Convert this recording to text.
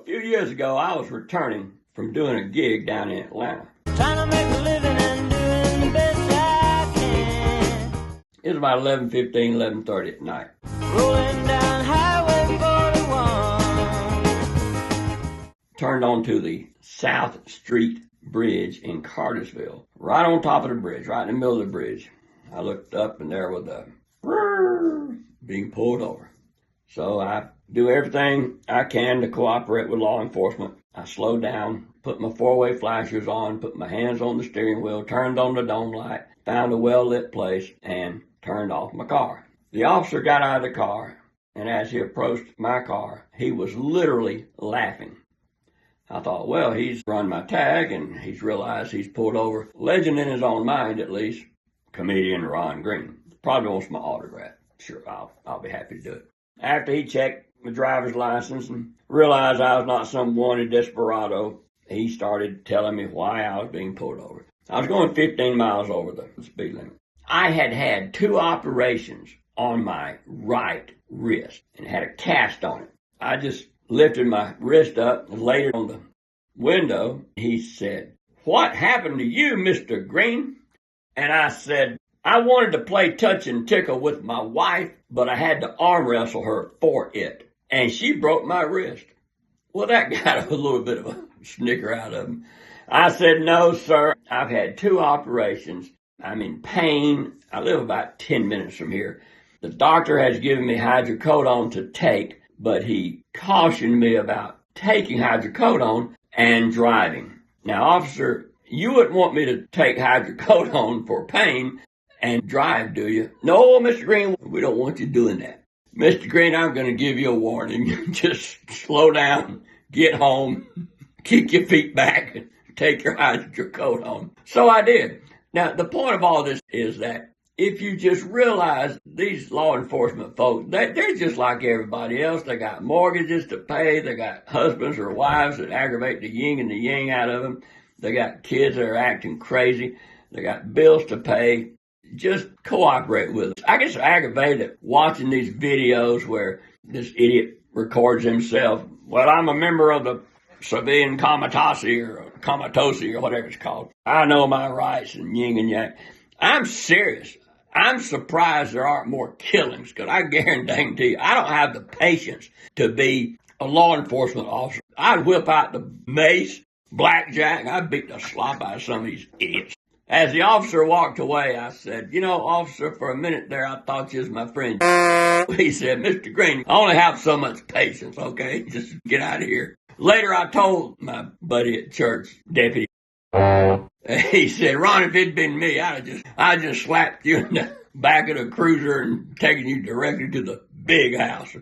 few years ago, I was returning from doing a gig down in Atlanta. Trying to make a living and doing the best I can. It was about 11:15, 11:30 at night. Rolling down Highway 41. Turned onto the South Street Bridge in Cartersville. Right on top of the bridge, right in the middle of the bridge. I looked up and there was a being pulled over. So I do everything I can to cooperate with law enforcement. I slowed down, put my four-way flashers on, put my hands on the steering wheel, turned on the dome light, found a well-lit place, and turned off my car. The officer got out of the car, and as he approached my car, he was literally laughing. I thought, well, he's run my tag, and he's realized he's pulled over. Legend in his own mind, at least, comedian Ron Green. Probably wants my autograph. Sure, I'll be happy to do it. After he checked my driver's license and realized I was not some wanted desperado, he started telling me why I was being pulled over. I was going 15 miles over the speed limit. I had had 2 operations on my right wrist and had a cast on it. I just lifted my wrist up and laid it on the window. He said, "What happened to you, Mr. Green?" And I said, "I wanted to play touch and tickle with my wife, but I had to arm wrestle her for it. And she broke my wrist." Well, that got a little bit of a snicker out of him. I said, "No, sir. I've had 2 operations. I'm in pain. I live about 10 minutes from here. The doctor has given me hydrocodone to take, but he cautioned me about taking hydrocodone and driving. Now, officer, you wouldn't want me to take hydrocodone for pain and drive, do you?" "No, Mr. Green, we don't want you doing that. Mr. Green, I'm going to give you a warning. Just slow down, get home, kick your feet back, and take your hydrocodone." So I did. Now, the point of all this is that if you just realize these law enforcement folks, they're just like everybody else. They got mortgages to pay. They got husbands or wives that aggravate the yin and the yang out of them. They got kids that are acting crazy. They got bills to pay. Just cooperate with us. I get aggravated watching these videos where this idiot records himself. "Well, I'm a member of the civilian comatose or whatever it's called. I know my rights," and yin and yang. I'm serious. I'm surprised there aren't more killings, because I guarantee you, I don't have the patience to be a law enforcement officer. I'd whip out the mace, blackjack, I'd beat the slop out of some of these idiots. As the officer walked away, I said, "You know, officer, for a minute there, I thought you was my friend." He said, "Mr. Green, I only have so much patience, okay? Just get out of here." Later, I told my buddy at church, deputy, he said, "Ron, if it'd been me, I'd just slapped you in the back of the cruiser and taken you directly to the big house."